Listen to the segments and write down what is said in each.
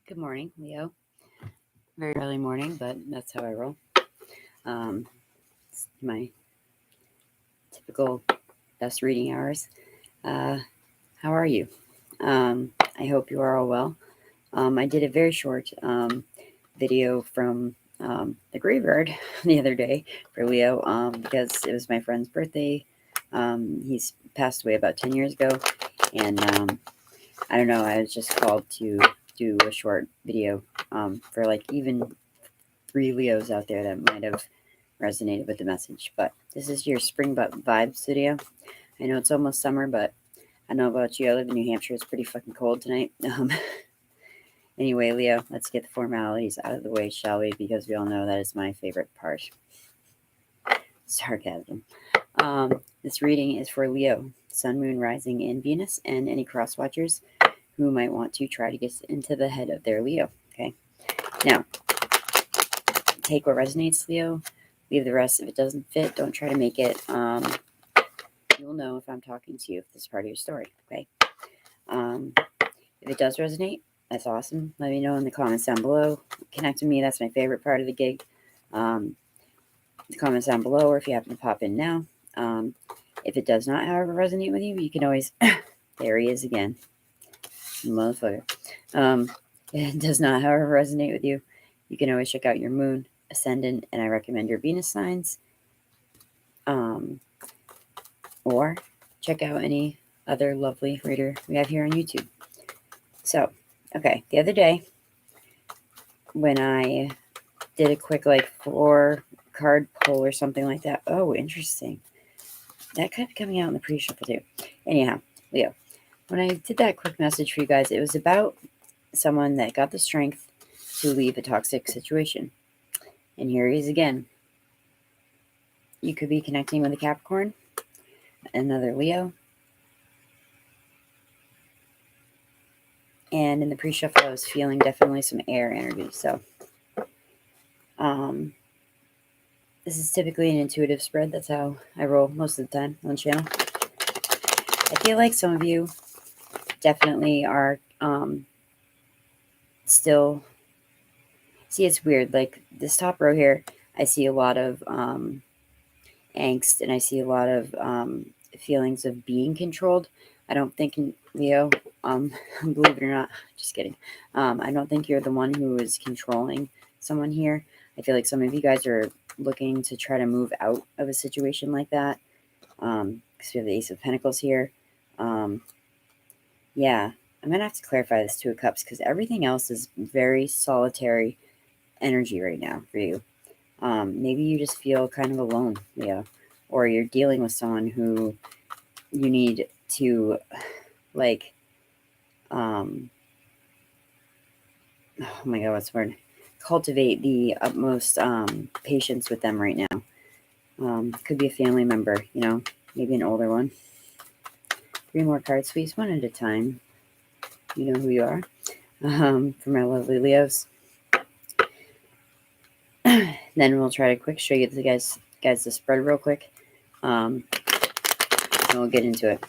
Good morning, Leo. Very early morning, but that's how I roll. It's my typical best reading hours. How are you? I hope you are all well. I did a very short video from the graveyard the other day for Leo because it was my friend's birthday. He's passed away about 10 years ago, and I don't know, I was just called to do a short video for like even 3 Leos out there that might have resonated with the message. But this is your spring vibes video. I know it's almost summer, but I don't know about you. I live in New Hampshire. It's pretty fucking cold tonight. Anyway, Leo, let's get the formalities out of the way, shall we? Because we all know that is my favorite part. Sarcasm. This reading is for Leo, Sun, Moon, Rising, and Venus, and any cross watchers who might want to try to get into the head of their Leo. Okay. Now, take what resonates, Leo. Leave the rest. If it doesn't fit, don't try to make it. You'll know if I'm talking to you, if this is part of your story. Okay. If it does resonate, that's awesome. Let me know in the comments down below. Connect with me. That's my favorite part of the gig. The comments down below, or if you happen to pop in now. If it does not, however, resonate with you, you can always. There he is again. Motherfucker. If it does not, however, resonate with you, you can always check out your moon, ascendant, and I recommend your Venus signs. Or check out any other lovely reader we have here on YouTube. So, okay, the other day when I did a quick 4-card pull or something like that. Oh, interesting. That could be coming out in the pre-shuffle too. Anyhow, Leo, when I did that quick message for you guys, it was about someone that got the strength to leave a toxic situation. And here he is again. You could be connecting with a Capricorn, another Leo. And in the pre-shuffle, I was feeling definitely some air energy. So this is typically an intuitive spread. That's how I roll most of the time on the channel. I feel like some of you definitely are still... See, it's weird. Like this top row here, I see a lot of angst, and I see a lot of feelings of being controlled. I don't think, Leo, believe it or not, just kidding. I don't think you're the one who is controlling someone here. I feel like some of you guys are looking to try to move out of a situation like that. Because we have the Ace of Pentacles here. Yeah, I'm going to have to clarify this Two of Cups because everything else is very solitary energy right now for you. Maybe you just feel kind of alone, Leo, or you're dealing with someone who you need to, oh my God, what's the word? Cultivate the utmost patience with them right now. Could be a family member, maybe an older one. 3 more cards, please, one at a time. You know who you are. For my lovely Leos. Then we'll try to quick show you the guys the spread real quick. And we'll get into it.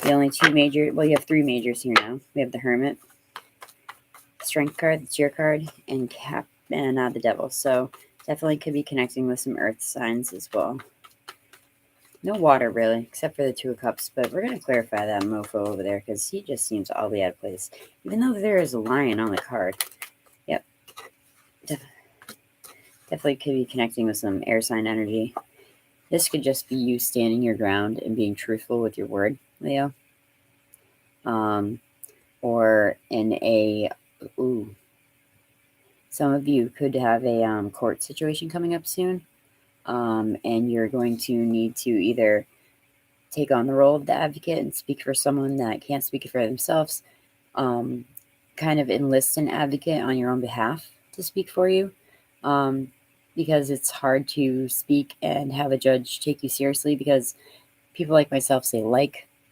The only 2 major, well, you have 3 majors here now. We have the Hermit, Strength card, that's your card, and the Devil. So definitely could be connecting with some Earth signs as well. No water really, except for the 2 of Cups, but we're going to clarify that mofo over there because he just seems oddly out of place. Even though there is a lion on the card. Yep. Definitely could be connecting with some air sign energy. This could just be you standing your ground and being truthful with your word, Leo. Or in a... Ooh. Some of you could have a court situation coming up soon. And you're going to need to either take on the role of the advocate and speak for someone that can't speak for themselves. Kind of enlist an advocate on your own behalf to speak for you. Because it's hard to speak and have a judge take you seriously because people like myself say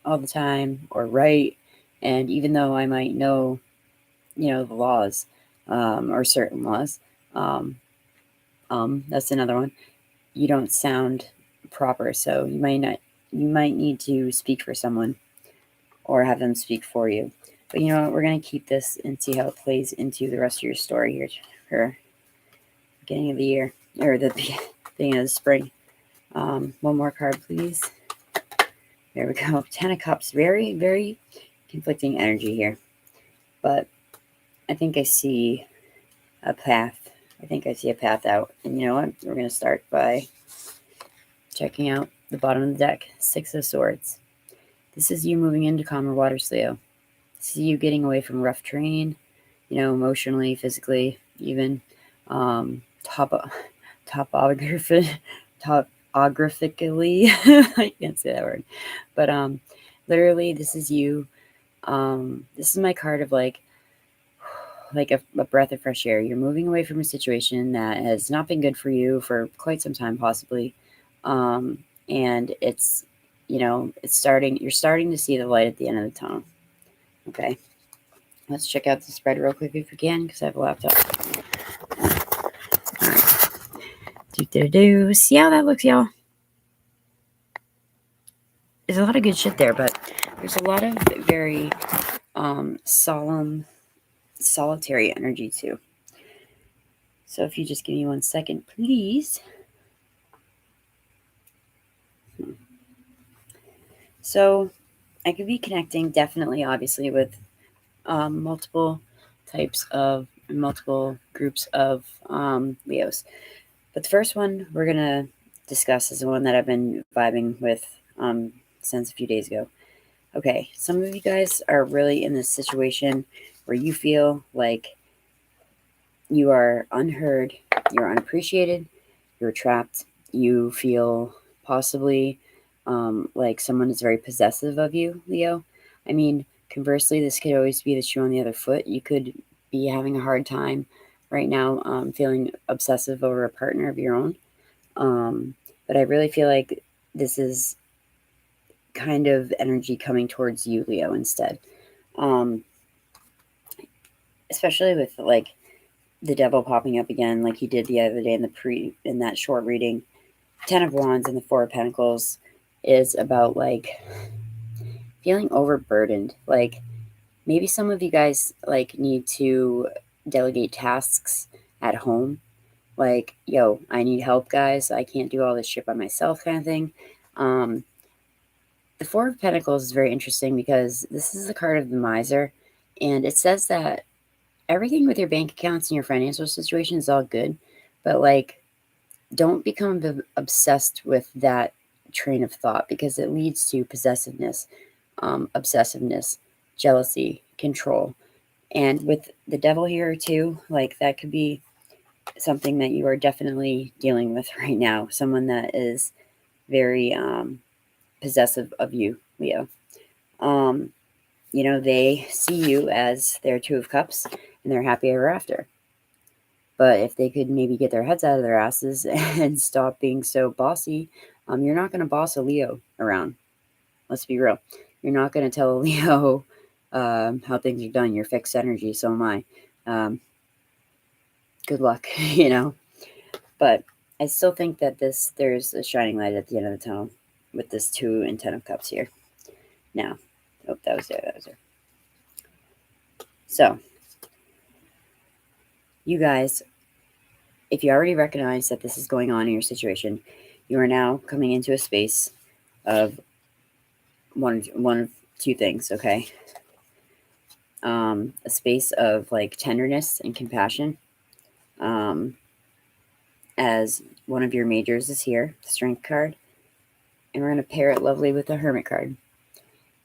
all the time or right. And even though I might know, the laws or certain laws, that's another one. You don't sound proper, so you might need to speak for someone or have them speak for you. But you know what? We're going to keep this and see how it plays into the rest of your story here for beginning of the year, or the beginning of the spring. One more card, please. There we go. 10 of Cups. Very, very conflicting energy here. But I think I see a path. I think I see a path out. And you know what? We're going to start by checking out the bottom of the deck. 6 of Swords. This is you moving into calmer waters, Leo. This is you getting away from rough terrain, you know, emotionally, physically, even. Topographically. I can't say that word. But literally, this is you. This is my card of like a breath of fresh air. You're moving away from a situation that has not been good for you for quite some time, possibly. And it's, you know, you're starting to see the light at the end of the tunnel. Okay. Let's check out the spread real quick if we can, because I have a laptop. All right. See how that looks, y'all? There's a lot of good shit there, but there's a lot of very solemn, solitary energy too. So if you just give me 1 second, please. So I could be connecting definitely, obviously, with multiple groups of Leos. But the first one we're going to discuss is the one that I've been vibing with since a few days ago. Okay, some of you guys are really in this situation where you feel like you are unheard, you're unappreciated, you're trapped, you feel possibly like someone is very possessive of you, Leo. I mean, conversely, this could always be the shoe on the other foot. You could be having a hard time right now feeling obsessive over a partner of your own. But I really feel like this is kind of energy coming towards you, Leo, instead. Especially with like the devil popping up again, like he did the other day in that short reading. 10 of Wands and the 4 of Pentacles is about like feeling overburdened. Like maybe some of you guys like need to delegate tasks at home. Like, yo, I need help, guys. I can't do all this shit by myself, kind of thing. The 4 of Pentacles is very interesting because this is the card of the miser, and it says that everything with your bank accounts and your financial situation is all good, but like, don't become obsessed with that train of thought because it leads to possessiveness, obsessiveness, jealousy, control. And with the devil here too, like that could be something that you are definitely dealing with right now. Someone that is very possessive of you, Leo. You know, they see you as their 2 of Cups and they're happy ever after. But if they could maybe get their heads out of their asses and stop being so bossy, you're not going to boss a Leo around. Let's be real. You're not going to tell a Leo how things are done. You're fixed energy, so am I. Good luck, you know. But I still think that there's a shining light at the end of the tunnel with this 2 and 10 of Cups here. Now, oh, that was there. So, you guys, if you already recognize that this is going on in your situation, you are now coming into a space of one of 2 things, okay? A space of like tenderness and compassion. As one of your majors is here, the Strength card, and we're going to pair it lovely with the Hermit card.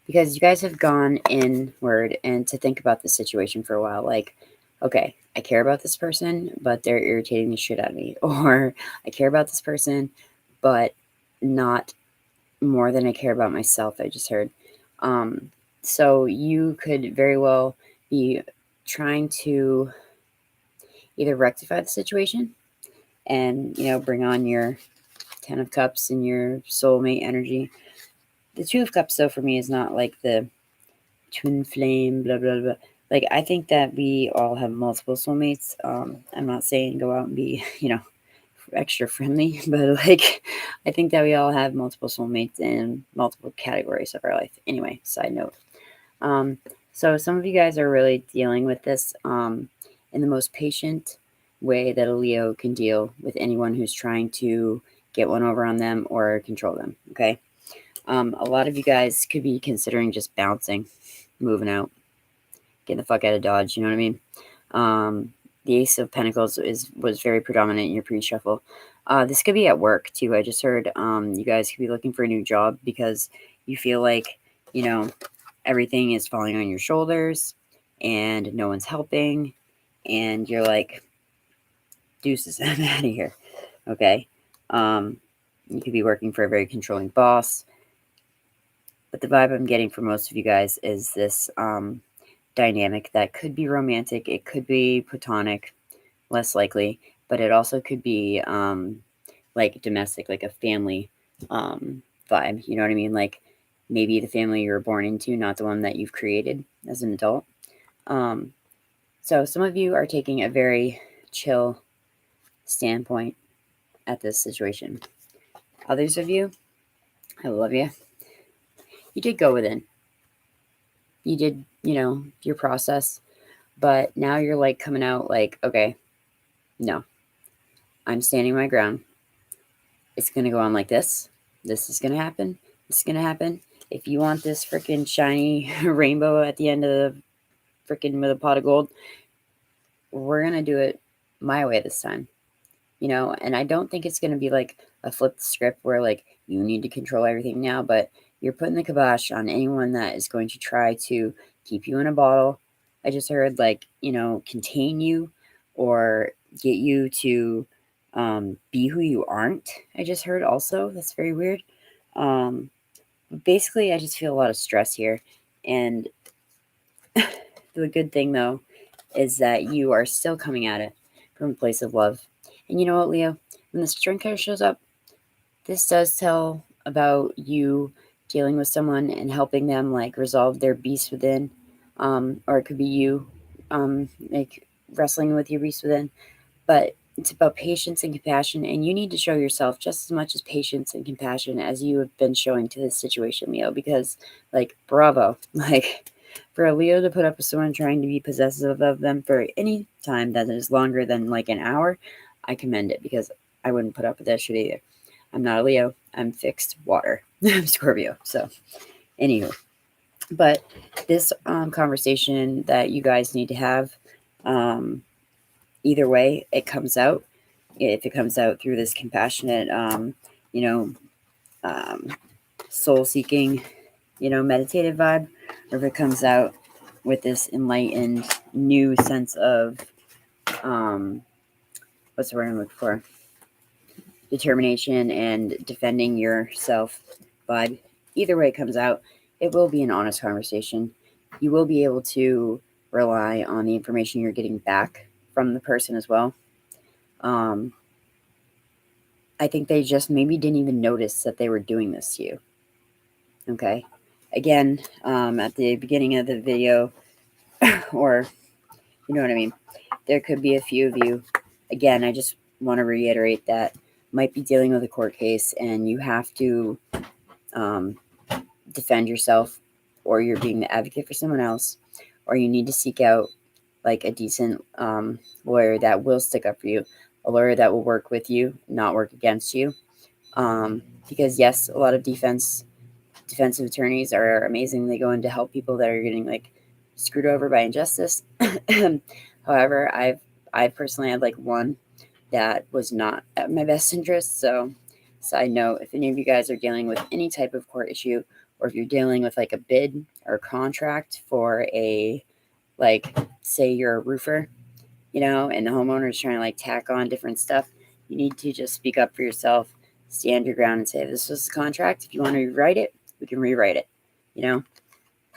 Because you guys have gone inward and to think about the situation for a while. Like, okay, I care about this person, but they're irritating the shit out of me. Or I care about this person, but not more than I care about myself, I just heard. So you could very well be trying to either rectify the situation and, you know, bring on your 10 of Cups and your soulmate energy. The 2 of Cups, though, for me is not like the twin flame, blah, blah, blah. Like, I think that we all have multiple soulmates. I'm not saying go out and be, you know, extra friendly, but like, I think that we all have multiple soulmates in multiple categories of our life. Anyway, side note. So some of you guys are really dealing with this in the most patient way that a Leo can deal with anyone who's trying to get one over on them or control them, okay? A lot of you guys could be considering just bouncing, moving out, getting the fuck out of Dodge, you know what I mean? The Ace of Pentacles was very predominant in your pre-shuffle. This could be at work, too. I just heard you guys could be looking for a new job because you feel like, you know, everything is falling on your shoulders and no one's helping. And you're like, deuces, I'm out of here. Okay? You could be working for a very controlling boss. But the vibe I'm getting from most of you guys is this dynamic that could be romantic. It could be platonic, less likely. But it also could be like domestic, like a family vibe. You know what I mean? Like maybe the family you were born into, not the one that you've created as an adult. So some of you are taking a very chill standpoint at this situation. Others of you, I love you. You did go within. You did, your process. But now you're like coming out like, okay, no, I'm standing my ground. It's going to go on like this. This is going to happen. This is going to happen. If you want this freaking shiny rainbow at the end of the freaking with a pot of gold, we're going to do it my way this time. And I don't think it's going to be like a flipped script where like you need to control everything now, but you're putting the kibosh on anyone that is going to try to keep you in a bottle. I just heard like, contain you or get you to be who you aren't. I just heard also. That's very weird. Basically, I just feel a lot of stress here. And the good thing, though, is that you are still coming at it from a place of love. And you know what, Leo? When the strength card shows up, this does tell about you dealing with someone and helping them like resolve their beast within, or it could be you like wrestling with your beast within. But it's about patience and compassion, and you need to show yourself just as much as patience and compassion as you have been showing to this situation, Leo. Because like, bravo, like for a Leo to put up with someone trying to be possessive of them for any time that is longer than like an hour, I commend it because I wouldn't put up with that shit either. I'm not a Leo. I'm fixed water. I'm Scorpio. So, anywho, but this conversation that you guys need to have, either way, it comes out. If it comes out through this compassionate, soul-seeking, meditative vibe, or if it comes out with this enlightened new sense of, what's the word I'm looking for? Determination and defending yourself vibe. Either way it comes out, it will be an honest conversation. You will be able to rely on the information you're getting back from the person as well. I think they just maybe didn't even notice that they were doing this to you. Okay. Again, at the beginning of the video, or you know what I mean, there could be a few of you. Again, I just want to reiterate that might be dealing with a court case and you have to defend yourself, or you're being the advocate for someone else, or you need to seek out like a decent lawyer that will stick up for you, a lawyer that will work with you, not work against you. Because yes, a lot of defensive attorneys are amazing. They go in to help people that are getting like screwed over by injustice. However, I've personally had like one that was not at my best interest. So side note, if any of you guys are dealing with any type of court issue, or if you're dealing with like a bid or contract for a, like, say you're a roofer, and the homeowner is trying to like tack on different stuff, you need to just speak up for yourself, stand your ground and say, this was the contract. If you want to rewrite it, we can rewrite it,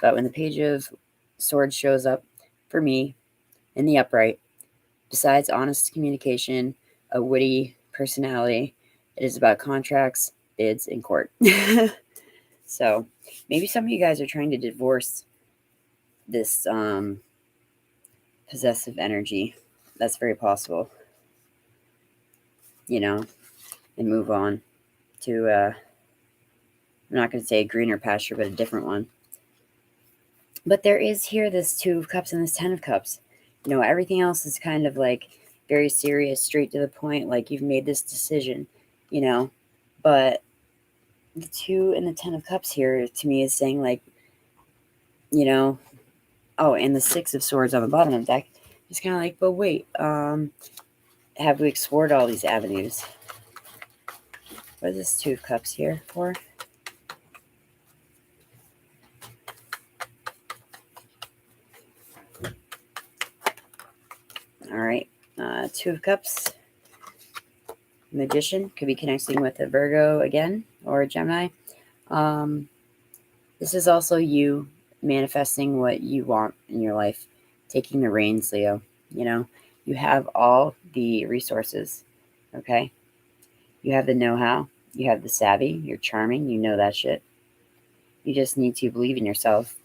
But when the Page of Swords shows up for me in the upright, besides honest communication, a witty personality, it is about contracts, bids, and court. So maybe some of you guys are trying to divorce this possessive energy. That's very possible, and move on to, I'm not going to say a greener pasture, but a different one. But there is here this Two of Cups and this Ten of Cups. Everything else is kind of like very serious, straight to the point, like you've made this decision, but the Two and the Ten of Cups here to me is saying like, oh, and the Six of Swords on the bottom of the deck is kind of like, but wait, have we explored all these avenues? What is this Two of Cups here for? All right, Two of Cups, Magician, could be connecting with a Virgo again or a Gemini. This is also you manifesting what you want in your life, taking the reins, Leo. You have all the resources, okay? You have the know-how, you have the savvy, you're charming, you know that shit. You just need to believe in yourself,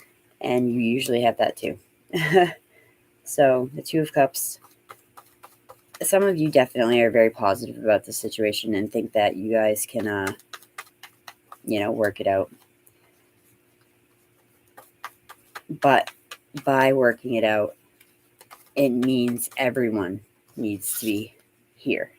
and you usually have that too. So, the Two of Cups, some of you definitely are very positive about the situation and think that you guys can, work it out. But by working it out, it means everyone needs to be here.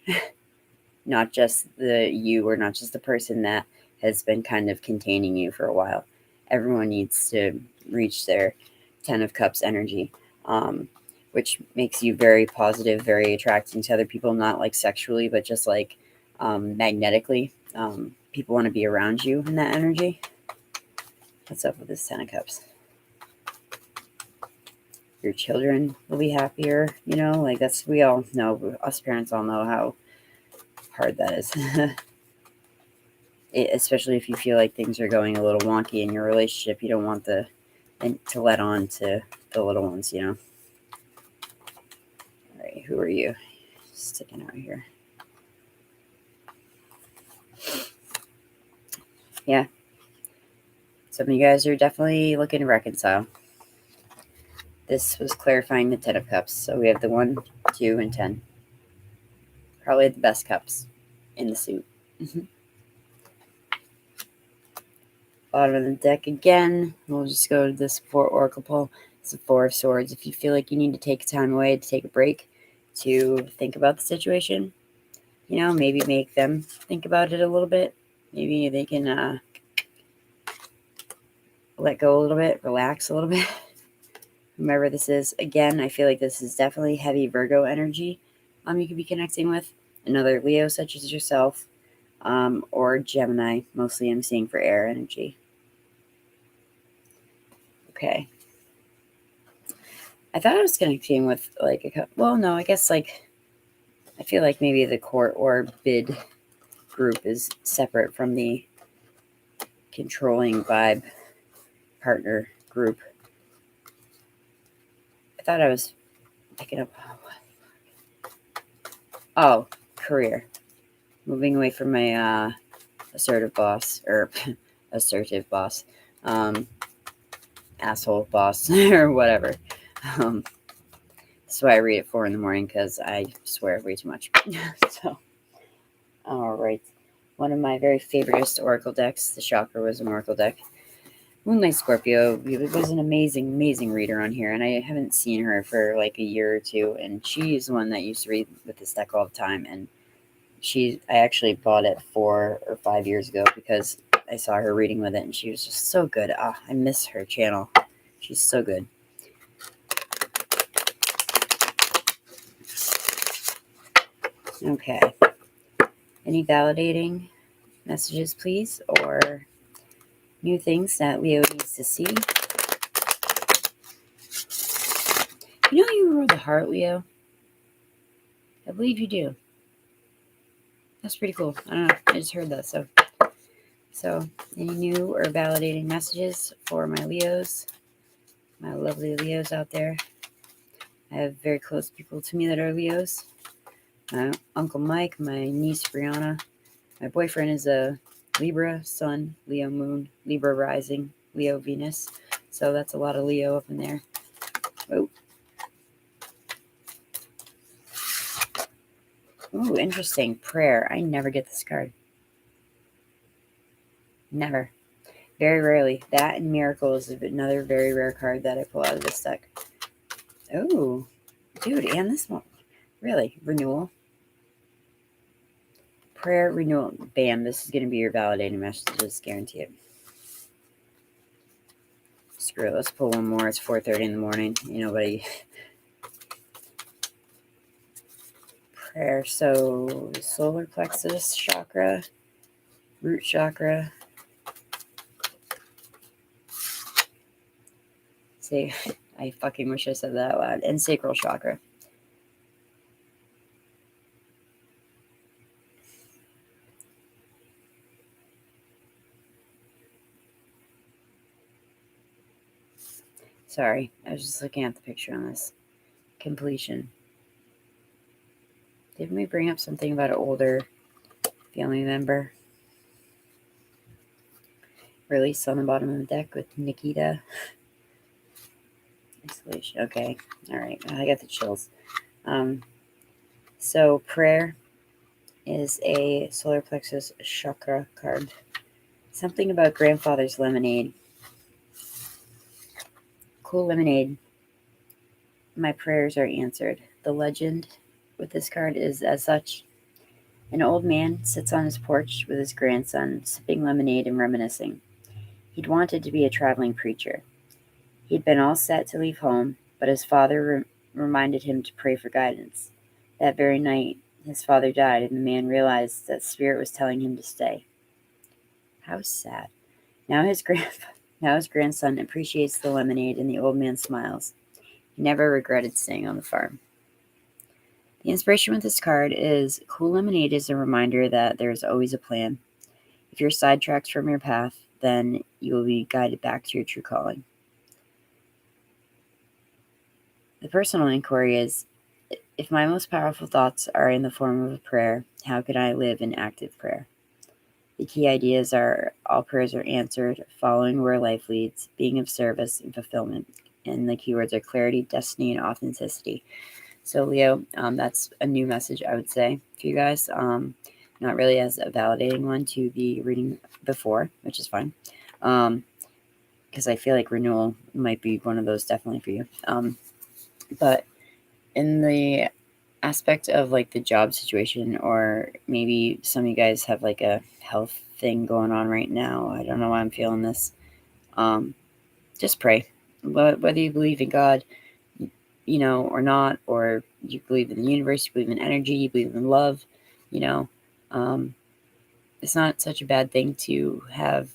Not just you, or not just the person that has been kind of containing you for a while. Everyone needs to reach their Ten of Cups energy, which makes you very positive, very attracting to other people, not like sexually, but just like magnetically. People want to be around you in that energy. What's up with this Ten of Cups? Your children will be happier, like that's, we all know, us parents all know how hard that is. Especially if you feel like things are going a little wonky in your relationship, you don't want to let on to the little ones, All right, who are you? Sticking out here. Yeah. Some of you guys are definitely looking to reconcile. This was clarifying the Ten of Cups. So we have the 1, 2, and 10. Probably the best cups in the suit. Bottom of the deck again. We'll just go to this Oracle pull. It's the Four of Swords. If you feel like you need to take time away to take a break to think about the situation, maybe make them think about it a little bit. Maybe they can let go a little bit, relax a little bit. Whomever this is, again, I feel like this is definitely heavy Virgo energy. You could be connecting with another Leo, such as yourself, or Gemini. Mostly, I'm seeing for air energy. Okay. I thought I was connecting with like a couple. Well, no, I guess like I feel like maybe the court or bid group is separate from the controlling vibe partner group. I thought I was picking up. Oh, career. Moving away from my assertive boss, or assertive boss, asshole boss, or whatever. That's why I read at 4 a.m, because I swear way too much. So, all right. One of my very favorite oracle decks, the Chakra was an oracle deck. Moonlight Scorpio was an amazing, amazing reader on here, and I haven't seen her for like a year or two, and she's the one that used to read with this deck all the time, and I actually bought it 4 or 5 years ago because I saw her reading with it, and she was just so good. I miss her channel. She's so good. Okay. Any validating messages, please, or new things that Leo needs to see? You rule the heart, Leo? I believe you do. That's pretty cool. I don't know. I just heard that. So any new or validating messages for my Leos, my lovely Leos out there? I have very close people to me that are Leos. My Uncle Mike, my niece Brianna. My boyfriend is a Libra Sun, Leo Moon, Libra Rising, Leo Venus. So that's a lot of Leo up in there. Oh. Ooh, interesting. Prayer. I never get this card. Never. Very rarely. That and Miracle is another very rare card that I pull out of this deck. Oh, dude, and this one. Really? Renewal. Prayer, renewal. Bam, this is going to be your validating messages, guarantee it. Screw it, let's pull one more. It's 4:30 in the morning. You know, buddy. Prayer, so solar plexus chakra, root chakra. See, I fucking wish I said that out loud. And sacral chakra. Sorry, I was just looking at the picture on this. Completion. Didn't we bring up something about an older family member? Release on the bottom of the deck with Nikita. Isolation. Okay. All right. I got the chills. So prayer is a solar plexus chakra card. Something about grandfather's lemonade. Cool lemonade. My prayers are answered. The legend with this card is as such. An old man sits on his porch with his grandson, sipping lemonade and reminiscing. He'd wanted to be a traveling preacher. He'd been all set to leave home, but his father reminded him to pray for guidance. That very night, his father died, and the man realized that Spirit was telling him to stay. How sad. Now his grandson appreciates the lemonade, and the old man smiles. He never regretted staying on the farm. The inspiration with this card is cool lemonade is a reminder that there is always a plan. If you're sidetracked from your path, then you will be guided back to your true calling. The personal inquiry is, if my most powerful thoughts are in the form of a prayer, how can I live in active prayer? The key ideas are all prayers are answered, following where life leads, being of service, and fulfillment. And the keywords are clarity, destiny, and authenticity. So Leo, that's a new message, I would say, for you guys. Not really as a validating one to the reading before, which is fine. Because I feel like renewal might be one of those definitely for you. But in the aspect of like the job situation, or maybe some of you guys have like a health thing going on right now. I don't know why I'm feeling this. Just pray. Whether you believe in God, or not, or you believe in the universe, you believe in energy, you believe in love, it's not such a bad thing to have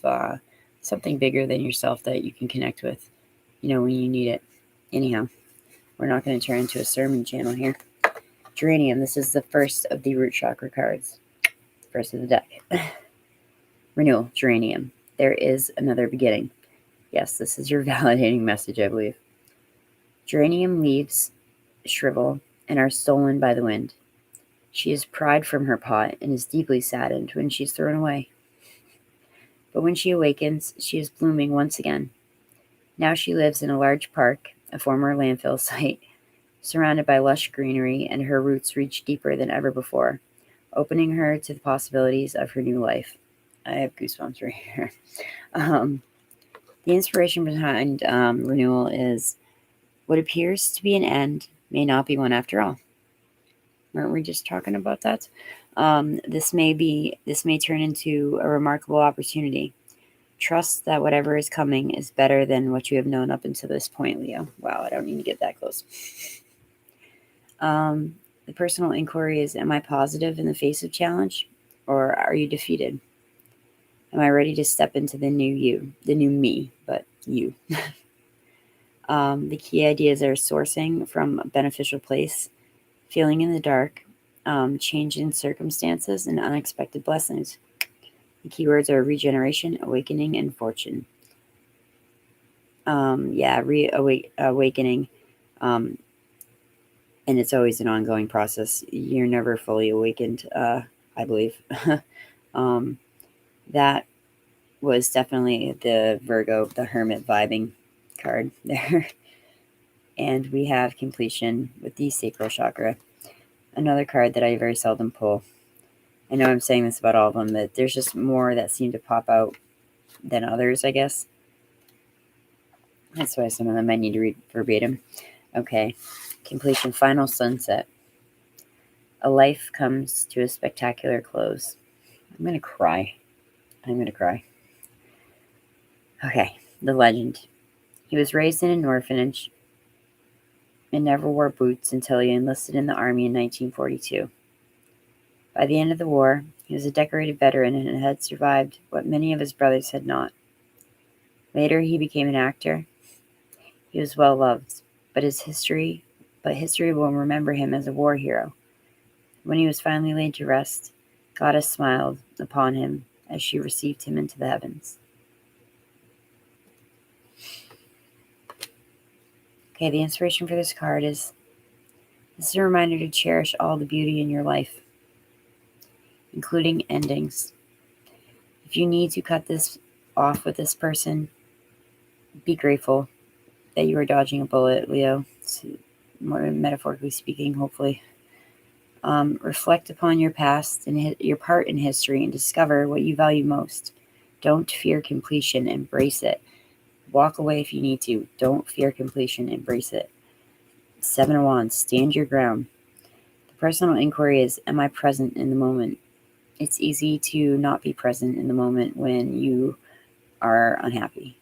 something bigger than yourself that you can connect with, when you need it. Anyhow, we're not going to turn into a sermon channel here. Geranium, this is the first of the root chakra cards. First of the deck. Renewal, geranium. There is another beginning. Yes, this is your validating message, I believe. Geranium leaves shrivel and are stolen by the wind. She is pried from her pot and is deeply saddened when she is thrown away. But when she awakens, she is blooming once again. Now she lives in a large park, a former landfill site, surrounded by lush greenery, and her roots reach deeper than ever before, opening her to the possibilities of her new life. I have goosebumps right here. The inspiration behind renewal is, what appears to be an end may not be one after all. Weren't we just talking about that? This may turn into a remarkable opportunity. Trust that whatever is coming is better than what you have known up until this point, Leo. Wow, I don't need to get that close. The personal inquiry is, am I positive in the face of challenge, or are you defeated? Am I ready to step into the new you, the new me, but you? The key ideas are sourcing from a beneficial place, feeling in the dark, change in circumstances, and unexpected blessings. The keywords are regeneration, awakening, and fortune. Awakening. And it's always an ongoing process. You're never fully awakened, I believe. That was definitely the Virgo, the Hermit vibing card there. And we have completion with the sacral chakra. Another card that I very seldom pull. I know I'm saying this about all of them, but there's just more that seem to pop out than others, I guess. That's why some of them I need to read verbatim. Okay. Completion. Final sunset. A life comes to a spectacular close. I'm going to cry. I'm going to cry. Okay. The legend. He was raised in an orphanage and never wore boots until he enlisted in the army in 1942. By the end of the war, he was a decorated veteran and had survived what many of his brothers had not. Later, he became an actor. He was well loved, but history will remember him as a war hero. When he was finally laid to rest, Goddess smiled upon him as she received him into the heavens. Okay, the inspiration for this card is this is a reminder to cherish all the beauty in your life, including endings. If you need to cut this off with this person, be grateful that you are dodging a bullet, Leo. More metaphorically speaking, hopefully. Reflect upon your past and your part in history and discover what you value most. Don't fear completion, embrace it. Walk away if you need to. Don't fear completion, embrace it. 7 of Wands, stand your ground. The personal inquiry is, am I present in the moment? It's easy to not be present in the moment when you are unhappy.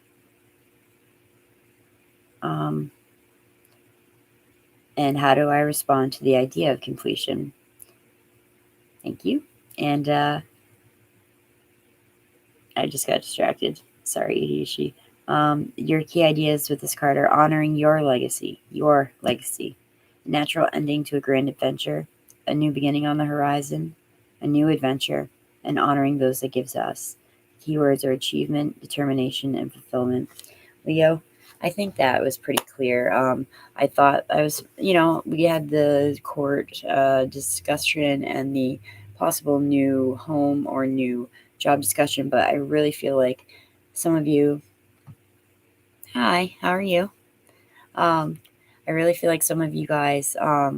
And how do I respond to the idea of completion? Thank you. And I just got distracted. Sorry, ADHD. Your key ideas with this card are honoring your legacy, a natural ending to a grand adventure, a new beginning on the horizon, a new adventure, and honoring those that gives us. Keywords are achievement, determination, and fulfillment. Leo, I think that was pretty clear. I thought we had the court discussion and the possible new home or new job discussion, but I really feel like some of you, hi, how are you? I really feel like some of you guys are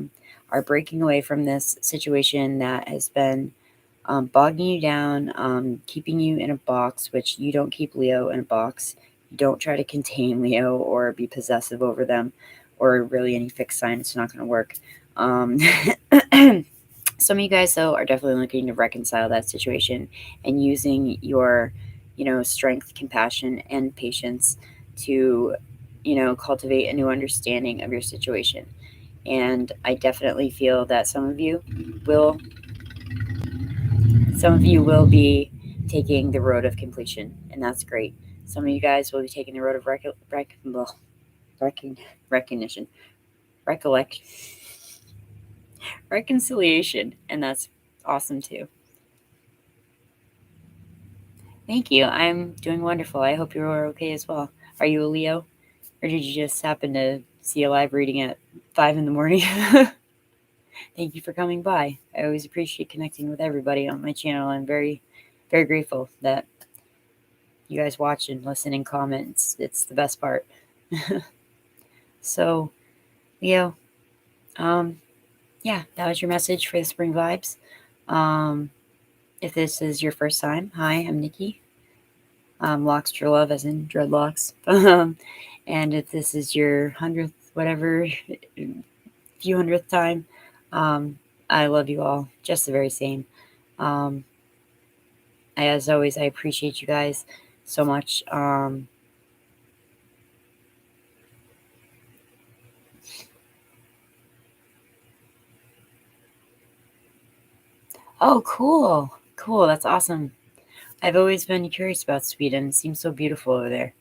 breaking away from this situation that has been bogging you down, keeping you in a box, which you don't keep Leo in a box. You don't try to contain Leo or be possessive over them or really any fixed sign. It's not going to work. Some of you guys, though, are definitely looking to reconcile that situation and using your, strength, compassion, and patience to, cultivate a new understanding of your situation. And I definitely feel that some of you will be taking the road of completion, and that's great. Some of you guys will be taking the road of recognition, reconciliation, and that's awesome too. Thank you. I'm doing wonderful. I hope you're okay as well. Are you a Leo? Or did you just happen to see a live reading at 5 in the morning? Thank you for coming by. I always appreciate connecting with everybody on my channel. I'm very, very grateful that you guys watch and listen and comment. It's the best part. So, Leo, yeah, that was your message for the spring vibes. If this is your first time, hi, I'm Niki. Locks for love, as in dreadlocks. And if this is your 100th, whatever, few 100th time, I love you all just the very same. As always, I appreciate you guys so much. Oh, cool. Cool. That's awesome. I've always been curious about Sweden. It seems so beautiful over there.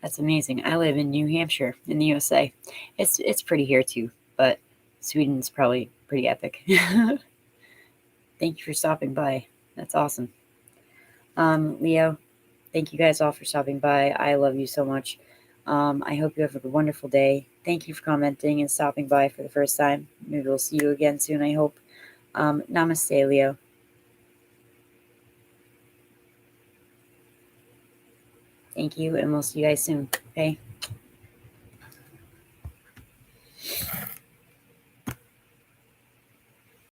That's amazing. I live in New Hampshire in the USA. It's pretty here too, but Sweden's probably pretty epic. Thank you for stopping by. That's awesome. Leo, thank you guys all for stopping by. I love you so much. I hope you have a wonderful day. Thank you for commenting and stopping by for the first time. Maybe we'll see you again soon, I hope. Namaste, Leo. Thank you, and we'll see you guys soon. Okay?